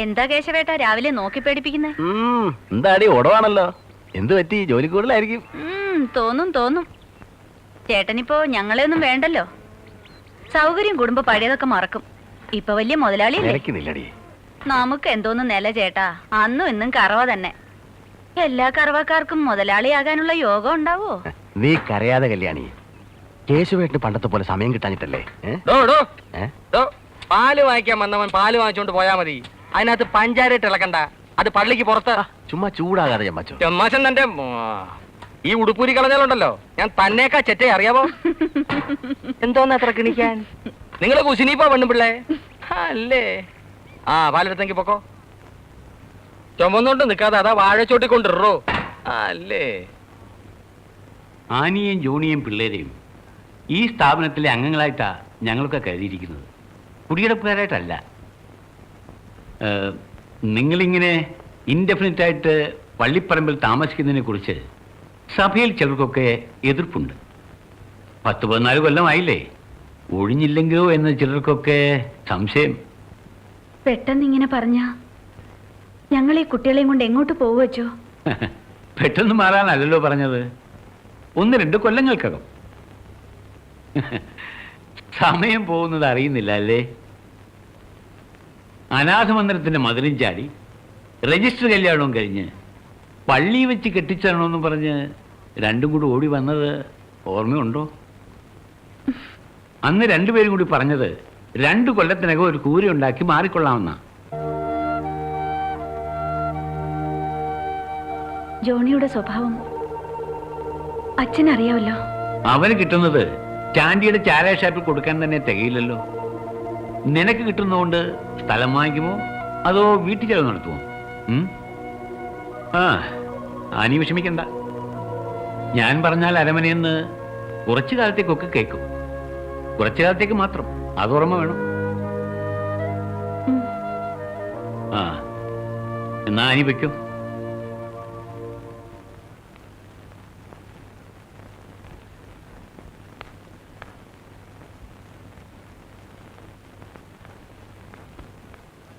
എന്താ കേശവേട്ട രാവിലെ നോക്കി പേടിപ്പിക്കുന്നേ? എന്താടി ഓടവാണല്ലോ. എന്ത് പറ്റി? ജോലി കൂടുതലായിരിക്കും. തോന്നും. ചേട്ടനിപ്പോ ഞങ്ങളെ ഒന്നും വേണ്ടല്ലോ. സൗകര്യം കൂടുമ്പോ പഴയതൊക്കെ മറക്കും. ഇപ്പൊ വലിയ മുതലാളിയല്ലേ. നമുക്ക് എന്തോന്നും നില ചേട്ടാ. അന്നും ഇന്നും കറവ തന്നെ. എല്ലാ കറവക്കാർക്കും മുതലാളിയാകാനുള്ള യോഗം ഉണ്ടാവോ? നീ കരയാതെ കല്യാണി. കേശുവേട്ടിന് പണ്ടത്തെ പോലെ സമയം കിട്ടാഞ്ഞിട്ടല്ലേ? പാല് വാങ്ങിക്കാൻ വന്നവൻ പാല് വാങ്ങിച്ചോണ്ട് പോയാ മതി. അതിനകത്ത് പഞ്ചാരയിട്ട് ഇളക്കണ്ട. അത് പള്ളിക്ക് പുറത്ത്. ചുമ്മാ ചൂടാകാതെ ചെമ്മാശൻ തന്റെ ഈ ഉടുപ്പൂരി കളഞ്ഞാലുണ്ടല്ലോ, ഞാൻ തന്നേക്കാ ചെറ്റേ അറിയാവോ? എന്തോന്ന് അത്ര കിണിക്കാൻ? നിങ്ങള് കുശിനിപ്പോ പെണ്ണുപിള്ളേ അല്ലേ? പാലെടുത്തെങ്കിൽ പൊക്കോ. ചുമന്നോണ്ട് നിക്കാതെ അതാ വാഴച്ചോട്ടിക്കൊണ്ടിറോ അല്ലേ? ആനിയെയും ജോണിയെയും പിള്ളേരെയും ഈ സ്ഥാപനത്തിലെ അംഗങ്ങളായിട്ടാ ഞങ്ങളൊക്കെ കരുതിയിരിക്കുന്നത്, കുടിയെടുപ്പുകാരായിട്ടല്ല. നിങ്ങളിങ്ങനെ ഇൻഡെഫിനിറ്റ് ആയിട്ട് പള്ളിപ്പറമ്പിൽ താമസിക്കുന്നതിനെ കുറിച്ച് സഭയിൽ ചിലർക്കൊക്കെ എതിർപ്പുണ്ട്. 10-14 കൊല്ലമായില്ലേ, ഒഴിഞ്ഞില്ലെങ്കിലോ എന്ന് ചിലർക്കൊക്കെ സംശയം. പെട്ടെന്നിങ്ങനെ പറഞ്ഞ ഞങ്ങൾ ഈ കുട്ടികളെയും കൊണ്ട് എങ്ങോട്ട് പോവുവച്ചോ? പെട്ടെന്ന് മാറാനല്ലല്ലോ പറഞ്ഞത്, 1-2 കൊല്ലങ്ങൾക്കകം. സമയം പോകുന്നത് അറിയുന്നില്ല അല്ലേ? അനാഥമന്ദിരത്തിന്റെ മതിലും ചാടി രജിസ്റ്റർ കല്യാണവും കഴിഞ്ഞ് പള്ളി വെച്ച് കെട്ടിച്ചേരണമെന്ന് പറഞ്ഞ് രണ്ടും കൂടി ഓടി വന്നത് ഓർമ്മയുണ്ടോ? അന്ന് രണ്ടുപേരും കൂടി പറഞ്ഞത് 2 കൊല്ലത്തിനകം ഒരു കൂര ഉണ്ടാക്കി മാറിക്കൊള്ളാമെന്ന. ജോണിയുടെ സ്വഭാവം അച്ഛനറിയാവല്ലോ. അവന് കിട്ടുന്നത് ചാണ്ടിയുടെ ചാരായ ഷാപ്പിൽ കൊടുക്കാൻ തന്നെ തികയില്ലല്ലോ. നിനക്ക് കിട്ടുന്നതുകൊണ്ട് സ്ഥലം വാങ്ങിക്കുമോ അതോ വീട്ടിൽ ചെലവ് നടത്തുമോ? ആനി വിഷമിക്കണ്ട. ഞാൻ പറഞ്ഞാൽ അരമനയെന്ന് കുറച്ചു കാലത്തേക്കൊക്കെ കേൾക്കും. കുറച്ചു കാലത്തേക്ക് മാത്രം, അത് ഓർമ്മ വേണം. എന്നാ ആനി വയ്ക്കോ.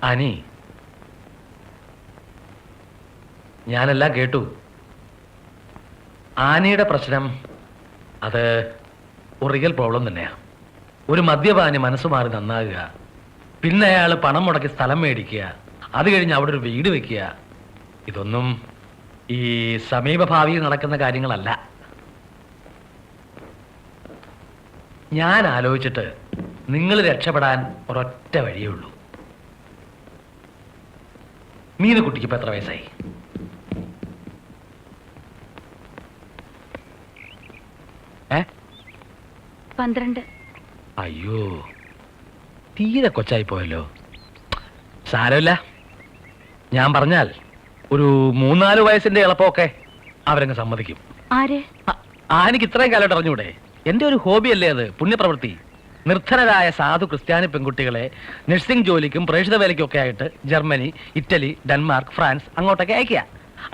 ആനി, ഞാനെല്ലാം കേട്ടു. ആനയുടെ പ്രശ്നം അത് ഒരു റിയൽ പ്രോബ്ലം തന്നെയാണ്. ഒരു മദ്യപാനി മനസ്സ് മാറി നന്നാകുക, പിന്നെ അയാൾ പണം മുടക്കി സ്ഥലം മേടിക്കുക, അത് കഴിഞ്ഞ് അവിടെ ഒരു വീട് വെക്കുക, ഇതൊന്നും ഈ സമീപഭാവിയിൽ നടക്കുന്ന കാര്യങ്ങളല്ല. ഞാൻ ആലോചിച്ചിട്ട് നിങ്ങൾ രക്ഷപ്പെടാൻ ഒരൊറ്റ വഴിയേ ഉള്ളൂ. മീനുകുട്ടിക്ക് ഇപ്പൊ എത്ര വയസ്സായി? 12. അയ്യോ, തീരെ കൊച്ചായി പോയല്ലോ. സാരമില്ല, ഞാൻ പറഞ്ഞാൽ ഒരു 3-4 വയസ്സിന്റെ എളുപ്പമൊക്കെ അവരങ്ങ് സമ്മതിക്കും. ആനയ്ക്ക് ഇത്രയും കാലമായിട്ട് അറിഞ്ഞൂടെ? എന്റെ ഒരു ഹോബിയല്ലേ അത്, പുണ്യപ്രവൃത്തി. നിർധനരായ സാധു ക്രിസ്ത്യാനി പെൺകുട്ടികളെ നഴ്സിംഗ് ജോലിക്കും പ്രേക്ഷിത വേലയ്ക്കും ഒക്കെ ആയിട്ട് ജർമ്മനി, ഇറ്റലി, ഡെൻമാർക്ക്, ഫ്രാൻസ് അങ്ങോട്ടൊക്കെ അയക്കുക.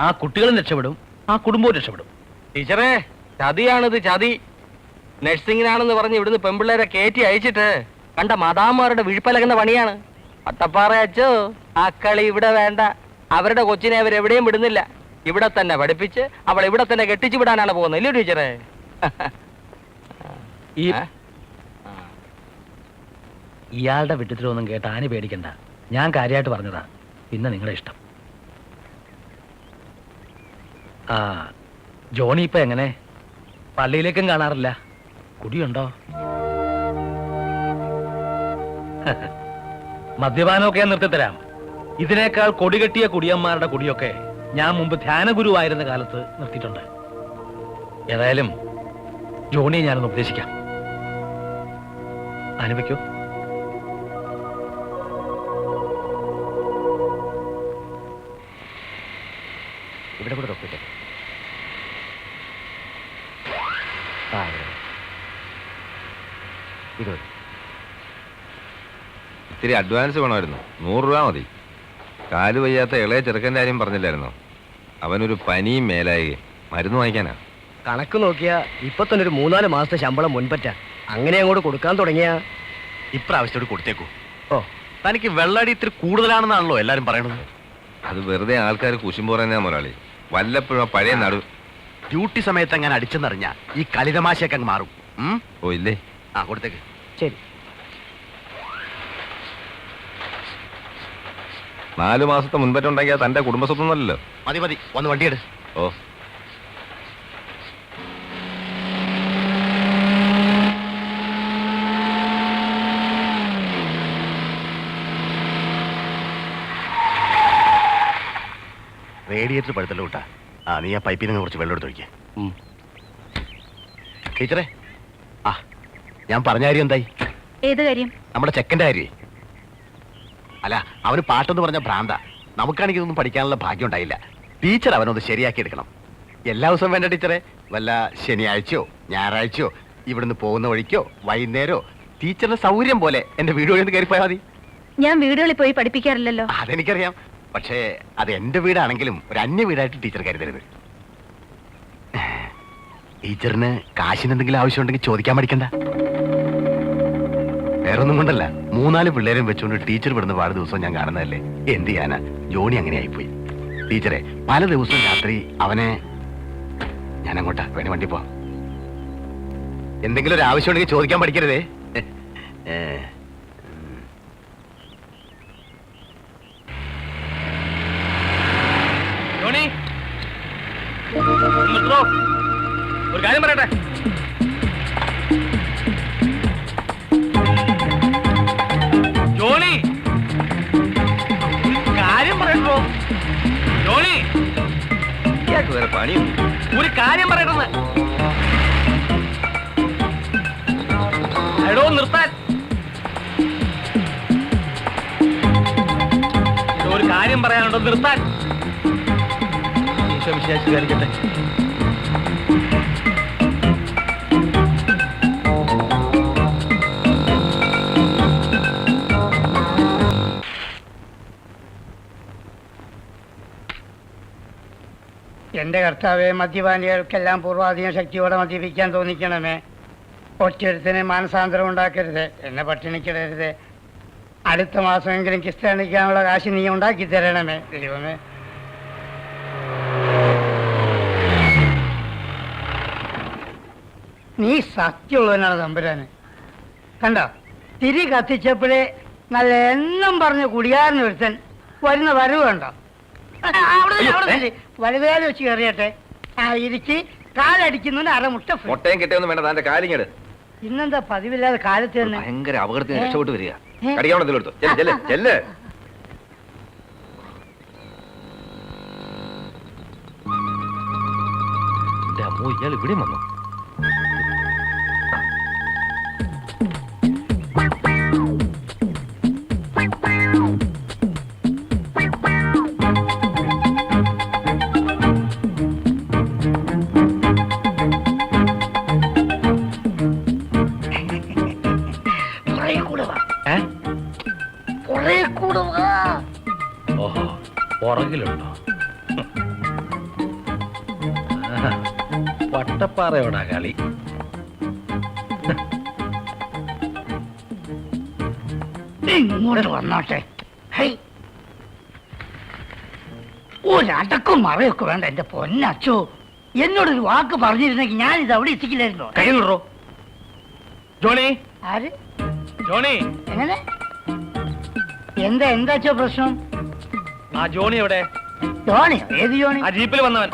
ആ കുട്ടികളും രക്ഷപ്പെടും, ആ കുടുംബവും രക്ഷപ്പെടും. ടീച്ചറേ, ചതിയാണിത്, ചതി. നഴ്സിംഗിനാണെന്ന് പറഞ്ഞ് ഇവിടുന്ന് പെൺപിള്ളേരെ കയറ്റി അയച്ചിട്ട് കണ്ട മദാമാരുടെ വിഴുപ്പലകുന്ന പണിയാണ്. അട്ടപ്പാറ അച്ചോ, ആ കളി ഇവിടെ വേണ്ട. അവരുടെ കൊച്ചിനെ അവരെവിടെയും വിടുന്നില്ല. ഇവിടെ തന്നെ പഠിപ്പിച്ച് അവൾ ഇവിടെ തന്നെ കെട്ടിച്ചു വിടാനാണ് പോകുന്നത്, ഇല്ലേ ടീച്ചറേ? ഇയാളുടെ വിട്ടത്തിലൊന്നും കേട്ട് ആനി പേടിക്കണ്ട. ഞാൻ കാര്യമായിട്ട് പറഞ്ഞതാ, പിന്നെ നിങ്ങളുടെ ഇഷ്ടം. ജോണി ഇപ്പൊ എങ്ങനെ? പള്ളിയിലേക്കും കാണാറില്ല. കുടിയുണ്ടോ? മദ്യപാനമൊക്കെ നിർത്തിത്തരാം. ഇതിനേക്കാൾ കൊടികെട്ടിയ കുടിയന്മാരുടെ കുടിയൊക്കെ ഞാൻ മുമ്പ് ധ്യാനഗുരുവായിരുന്ന കാലത്ത് നിർത്തിയിട്ടുണ്ട്. ഏതായാലും ജോണിയെ ഞാനൊന്ന് ഉപദേശിക്കാം. അനുഭവിക്കൂ. ഇവിടെ കൂടെ തൊപ്പിട്ടെ. ഇത്തിരി അഡ്വാൻസ് വേണമായിരുന്നു. 100 രൂപ മതി. കാല് വയ്യാത്ത ഇളയ ചെറുക്കൻ്റെ കാര്യം പറഞ്ഞില്ലായിരുന്നോ? അവനൊരു പനിയും മേലായി, മരുന്ന് വാങ്ങിക്കാനാ. കണക്ക് നോക്കിയാ ഇപ്പൊ തന്നെ ഒരു 3-4 മാസത്തെ ശമ്പളം മുൻപറ്റ. അങ്ങനെ അങ്ങോട്ട് കൊടുക്കാൻ തുടങ്ങിയ ഇപ്രാവശ്യത്തോട് കൊടുത്തേക്കൂ. ഓ, തനിക്ക് വെള്ളടി ഇത്തിരി കൂടുതലാണെന്നാണല്ലോ എല്ലാരും പറയണത്. അത് വെറുതെ ആൾക്കാർ കുശുമ്പ് പറയുന്ന മുതലാളി. വല്ലപ്പോഴും ആ പഴയ നടു. ഡ്യൂട്ടി സമയത്ത് അങ്ങനെ അടിച്ചെന്നറിഞ്ഞ ഈ കളിതമാശയൊക്കെ അങ്ങ് മാറും. ഓ ഇല്ലേ? ആ കൊടുത്തേക്ക്. ശരി. 4 മാസത്തെ മുൻപറ്റുണ്ടാക്കിയ തന്റെ കുടുംബസ്വത്തൊന്നുമല്ലല്ലോ. മതി മതി, വന്ന് വണ്ടിയെടു. ഓ റേഡിയേറ്റർ പഴുത്തല്ലോ കൂട്ടാ. ആ നീ ആ പൈപ്പിൽ നിന്ന് കുറച്ച് വെള്ളം എടുത്തൊഴിക്കേ. ടീച്ചറെ, ആ ഞാൻ പറഞ്ഞ കാര്യം എന്തായി? ഏത് കാര്യം? നമ്മുടെ ചെക്കൻ്റെ കാര്യേ. അല്ല, അവന് പാട്ടെന്ന് പറഞ്ഞ ഭ്രാന്ത. നമുക്കാണെങ്കിൽ ഇതൊന്നും പഠിക്കാനുള്ള ഭാഗ്യം ഉണ്ടായില്ല. ടീച്ചർ അവനൊന്ന് ശരിയാക്കി എടുക്കണം. എല്ലാ ദിവസവും വേണ്ട ടീച്ചറെ, വല്ല ശനിയാഴ്ചയോ ഞായറാഴ്ചയോ ഇവിടുന്ന് പോകുന്ന വഴിക്കോ വൈകുന്നേരോ ടീച്ചറിന്റെ സൗകര്യം പോലെ എന്റെ വീട് വഴി ഒന്ന് കയറിപ്പോയാൽ മതി. ഞാൻ വീടുകളിൽ പോയി പഠിപ്പിക്കാറില്ലല്ലോ. അതെനിക്കറിയാം. പക്ഷേ അത് എന്റെ വീടാണെങ്കിലും ഒരു അന്യ വീടായിട്ട് ടീച്ചർ കരുതരുത്. ടീച്ചറിന് കാശിന് എന്തെങ്കിലും ആവശ്യമുണ്ടെങ്കിൽ ചോദിക്കാൻ പഠിക്കണ്ട. വേറൊന്നും കൊണ്ടല്ല, 3-4 പിള്ളേരും വെച്ചുകൊണ്ട് ടീച്ചർ വിടുന്ന പാട് ദിവസവും ഞാൻ കാണുന്നതല്ലേ. എന്ത് ചെയ്യാനാ, ജോണി അങ്ങനെ ആയിപ്പോയി. ടീച്ചറെ, പല ദിവസവും രാത്രി അവനെ ഞാൻ അങ്ങോട്ടാ വേണി വണ്ടി പോവാം. എന്തെങ്കിലും ഒരു ആവശ്യമുണ്ടെങ്കിൽ ചോദിക്കാൻ പഠിക്കരുതേ. ജോണി, നിർത്തോ. ഒരു കാര്യം പറയട്ടെ. ജോണി, ഒരു കാര്യം പറയട്ടോ. ജോണി, ഇയാൾക്ക് വേറെ പണിയുണ്ട്. ഒരു കാര്യം പറയട്ടെന്ന്. എടോ നിർത്താൻ. ഒരു കാര്യം പറയാനുണ്ടോ, നിർത്താൻ. ഈശോ വിശേഷിക്കാരിക്കട്ടെ. എന്റെ കർത്താവെ, മദ്യപാനികൾക്കെല്ലാം പൂർവാധീന ശക്തിയോടെ മദ്യപിക്കാൻ തോന്നിക്കണമേ. ഒറ്റൊരുത്തിന് മാനസാന്തരം ഉണ്ടാക്കരുത്, എന്നെ പട്ടിണിക്കിടരുത്. അടുത്ത മാസമെങ്കിലും ക്രിസ്ത്യാനിക്കാനുള്ള കാശ് നീ ഉണ്ടാക്കി തരണമേ ദൈവമേ. നീ സത്യമുള്ളവനാണ് തമ്പുരാന്. കണ്ടോ, തിരി കത്തിച്ചപ്പോഴേ നല്ല എണ്ണം പറഞ്ഞ കുടിയാറിന് ഒരുത്തൻ വരുന്ന വരവ് കണ്ടോ. വലുതാല് വെച്ച് കയറിയട്ടെ. ആ ഇരിച്ച് കാലടിക്കുന്നതിന് അരമുട്ട മുട്ടയും കിട്ടിയൊന്നും വേണ്ട, തന്റെ കാലിങ്ങട്. ഇന്നെന്താ പതിവില്ലാതെ കാലത്ത് തന്നെ ഭയങ്കര അപകടത്തിന് രക്ഷപ്പെട്ട് വരിക. കടിക്കാവണത്തിലെടുത്തു. ചെല്ല്. എന്റെ അമ്മോ, ഇയാൾ ഇവിടെ വന്നു. ഓഹോ, പുറകിലുണ്ടോ? വട്ടപ്പാറയോടാ കളി. ഇങ്ങോട്ട് വന്നോട്ടെ. ഒരടക്കും മറയൊക്കെ വേണ്ട എന്റെ പൊന്നച്ചോ. എന്നോടൊരു വാക്ക് പറഞ്ഞിരുന്നെങ്കിൽ ഞാൻ ഇത് അവിടെ എത്തിക്കില്ലായിരുന്നോ. കയ്യിലുണ്ടോ ജോണി? ആര്? ജോണി, എങ്ങനെ? എന്താച്ചോ പ്രശ്നം? ആ ജോണി എവിടെ? ജോണിയോ? ഏത് ജോണി? ആ ജീപ്പിൽ വന്നവൻ.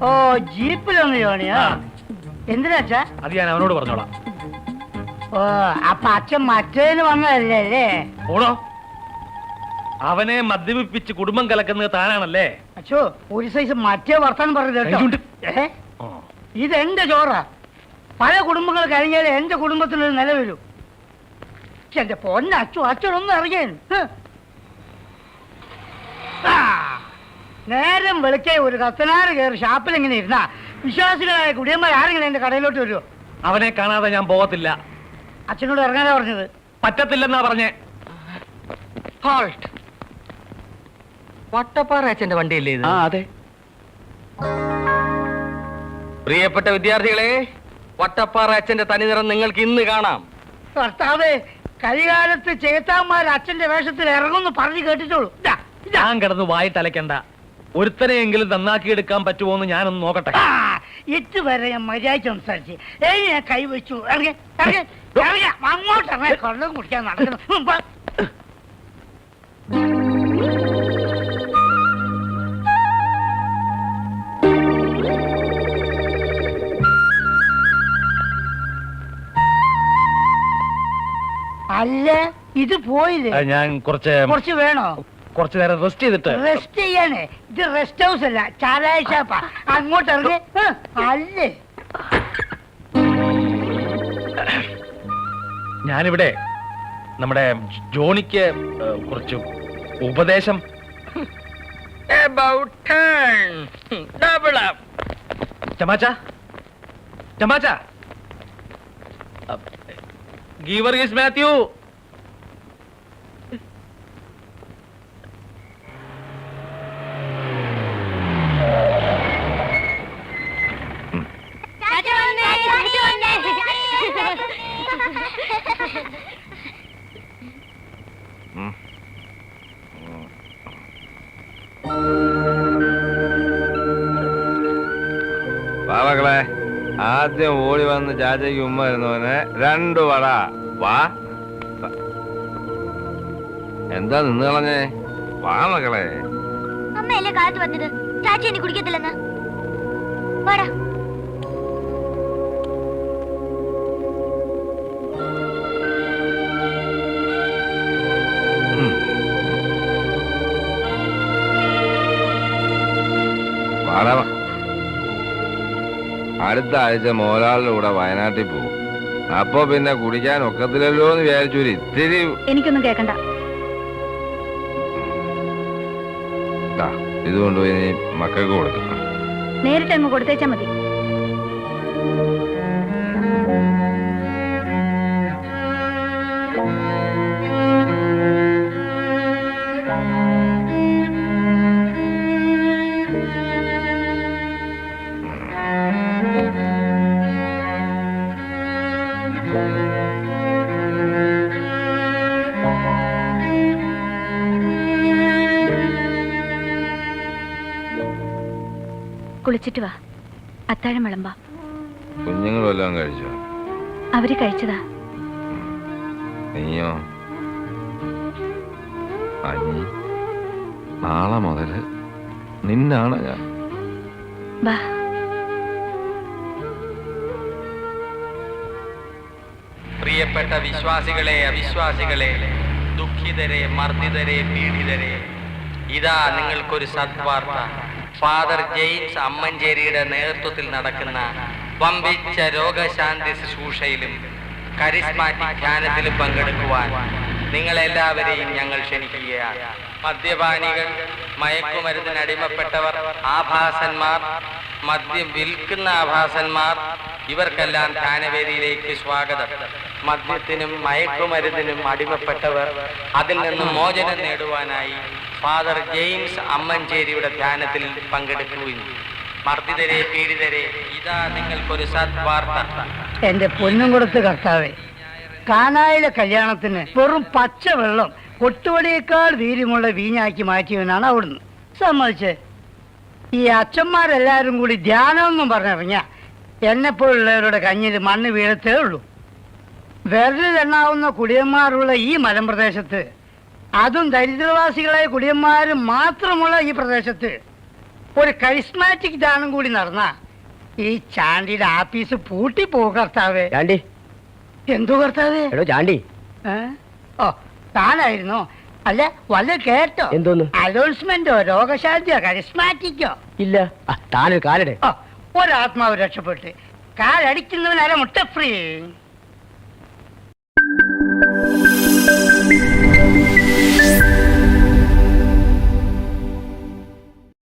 ഓ, ജീപ്പിൽ വന്ന ജോണിയാ? എന്തിനാച്ചാ? അത് ഞാൻ അവനോട് പറഞ്ഞോളാം. ഓ, അപ്പൊ അച്ഛൻ മറ്റേന്ന് വന്നതല്ലേ അല്ലേ? ഓടോ, അവനെ മദ്യപിപ്പിച്ച് കുടുംബം കലക്കുന്നത് താനാണല്ലേ? അച്ഛോ, ഒരു സൈസ് മറ്റേ വർത്താനം പറഞ്ഞു കേട്ടോ. ഇതെന്റെ ചോറാ. പല കുടുംബങ്ങൾ കഴിഞ്ഞാലേ എന്റെ കുടുംബത്തിനൊരു നില വരൂ. എന്റെ പൊന്നച്ചു, അച്ഛനൊന്നും അറിയാൻ. നേരം വെളുക്കെ ഒരു കത്തനാറ് കയറി ഷാപ്പിൽ എങ്ങനെ ഇരുന്നാ വിശ്വാസികളായ കുടിയന്മാർ ആരെങ്കിലും എന്റെ കടയിലോട്ട് വരുമോ? അവനെ കാണാതെ ഞാൻ പോകത്തില്ല. അച്ഛനോട് ഇറങ്ങാനാ പറഞ്ഞത്. പറ്റത്തില്ലെന്നാ പറഞ്ഞേ. വട്ടപ്പാറ അച്ഛന്റെ വണ്ടിയല്ലേ ഇത്? അതെ. പ്രിയപ്പെട്ട വിദ്യാർത്ഥികളെ, വട്ടപ്പാറ അച്ഛന്റെ തനിനിറം നിങ്ങൾക്ക് ഇന്ന് കാണാം. കർത്താവേ, കളികാലത്ത് ചേത്താന്മാർ അച്ഛന്റെ വേഷത്തിൽ ഇറങ്ങുന്നു പറഞ്ഞു കേട്ടിട്ടുള്ളൂ. ഞാൻ കിടന്ന് വായി തലയ്ക്കണ്ട. ഒരുത്തനെയെങ്കിലും നന്നാക്കിയെടുക്കാൻ പറ്റുമോ എന്ന് ഞാനൊന്ന് നോക്കട്ടെ. ഇതുവരെ ഞാൻ മര്യാദ സംസാരിച്ച് ഞാൻ കൈവച്ചു. അങ്ങോട്ട് കൊള്ളം കുടിക്കാൻ നടക്കുന്നു. അല്ല ഇത് പോയില്ലേ? ഞാൻ കുറച്ച് വേണോ? കുറച്ചു നേരം റെസ്റ്റ് ചെയ്തിട്ട്. റെസ്റ്റ് ചെയ്യാനേ? ഇത് റെസ്റ്റ് ഹൗസ് അല്ല, ചാരായ ഷാപ്പാ. അങ്ങോട്ട് ഇറങ്ങി. അല്ലേ ഞാനിവിടെ നമ്മുടെ ജോണിക്ക് കുറച്ച് ഉപദേശം. ചമാച്ച ചമാച്ച ഗീവർഗീസ് മാത്യു. പാവകളെ, ആദ്യം ഓടി വന്ന് ചാച്ചയ്ക്ക് ഉമ്മ വരുന്നവനെ 2 വട. വാ. എന്താ നിന്ന് കളഞ്ഞേ? വാ മകളെ. അമ്മയല്ലേ കാലത്ത് വന്നത്, ചാച്ചി എന്നെ കുടിക്കത്തില്ലെന്ന്. വാടാ. അടുത്ത ആഴ്ച മോലാളിന്റെ കൂടെ വയനാട്ടിൽ പോകും. അപ്പൊ പിന്നെ കുടിക്കാൻ ഒക്കത്തില്ലല്ലോ എന്ന് വിചാരിച്ചു ഇത്തിരി. എനിക്കൊന്നും കേക്കണ്ട. ഇത് കൊണ്ടുപോയി നീ മക്കൾക്ക് കൊടുക്കണം. നേരിട്ട് അങ്ങ് കൊടുത്തേച്ചാ മതി. കുളിച്ചിട്ട് വാ, അത്താഴം വിളമ്പാം. കുഞ്ഞുങ്ങൾ വല്ലതും കഴിച്ചോ? അവര് കഴിച്ചതാ. നീയോ? അനി, നാളെ മുതല് നിന്നാണ് ഞാൻ. വാ. പ്രിയപ്പെട്ട വിശ്വാസികളെ, അവിശ്വാസികളെ, ദുഃഖിതരെ, മർദ്ദിതരെ, പീഡിതരെ, ഇതാ നിങ്ങൾക്കൊരു സദ്വാർത്ത. ഫാദർ ജെയിംസ് അമ്മഞ്ചേരിയുടെ നേതൃത്വത്തിൽ നടക്കുന്ന വമ്പിച്ച രോഗശാന്തി ശുശ്രൂഷയിലും കരിസ്മാറ്റിക് ധ്യാനത്തിലും പങ്കെടുക്കുവാൻ നിങ്ങളെല്ലാവരെയും ഞങ്ങൾ ക്ഷണിക്കുകയാണ്. മദ്യപാനികൾ, മയക്കുമരുന്നിന് അടിമപ്പെട്ടവർ, ആഭാസന്മാർ, മദ്യം വിൽക്കുന്ന ആഭാസന്മാർ, ഇവർക്കെല്ലാം ധ്യാനവേദിയിലേക്ക് സ്വാഗതം. മദ്യത്തിനും മയക്കുമരുന്നിനും അടിമപ്പെട്ടവർ അതിൽ നിന്നും മോചനം നേടുവാനായി ഫാദർ ജെയിംസ് അമ്മഞ്ചേരിയുടെ ധ്യാനത്തിൽ പങ്കെടുക്കുകയും. മർദ്ദിതരെ, പീഡിതരെ, ഇതാ നിങ്ങൾക്കൊരു സദ്വാർത്ത. എന്റെ പൊന്നും കൊടുത്ത് കർത്താവേ, കാനായിലെ കല്യാണത്തിന് വെറും പച്ച വെള്ളം കൊട്ടുവടിയേക്കാൾ വീര്യമുള്ള വീഞ്ഞാക്കി മാറ്റിയവനാണ് അവിടുന്ന്. സമ്മതിച്ചേ. ഈ അച്ഛന്മാരെല്ലാരും കൂടി ധ്യാനമെന്നും പറഞ്ഞിറങ്ങിയ എന്നെപ്പോലുള്ളവരുടെ കഞ്ഞിൽ മണ്ണ് വീഴത്തേ ഉള്ളൂ. വിരലിലെണ്ണാവുന്ന കുടിയന്മാരുള്ള ഈ മലമ്പ്രദേശത്ത്, അതും ദരിദ്രവാസികളായ കുടിയന്മാർ മാത്രമുള്ള ഈ പ്രദേശത്ത് ഒരു കരിസ്മാറ്റിക് ധ്യാനം കൂടി നടന്ന ഈ ചാണ്ടിയുടെ ആഫീസ് പൂട്ടിപ്പോകും കർത്താവേ. ചാണ്ടി. എന്തോ കർത്താവേ? എടോ ചാണ്ടി. ഓ, താനായിരുന്നോ? അല്ല, വല്ല കേട്ടോ? എന്തോന്ന്? അനൗൺസ്മെന്റോ, രോഗശാന്തിയോ, കരിസ്മാറ്റിക്കോ? ഇല്ല. താനൊരു കാലടെ. ഒരാത്മാവ് രക്ഷപ്പെട്ട് കാലടിക്കുന്നവനല്ല മുട്ട ഫ്രീ.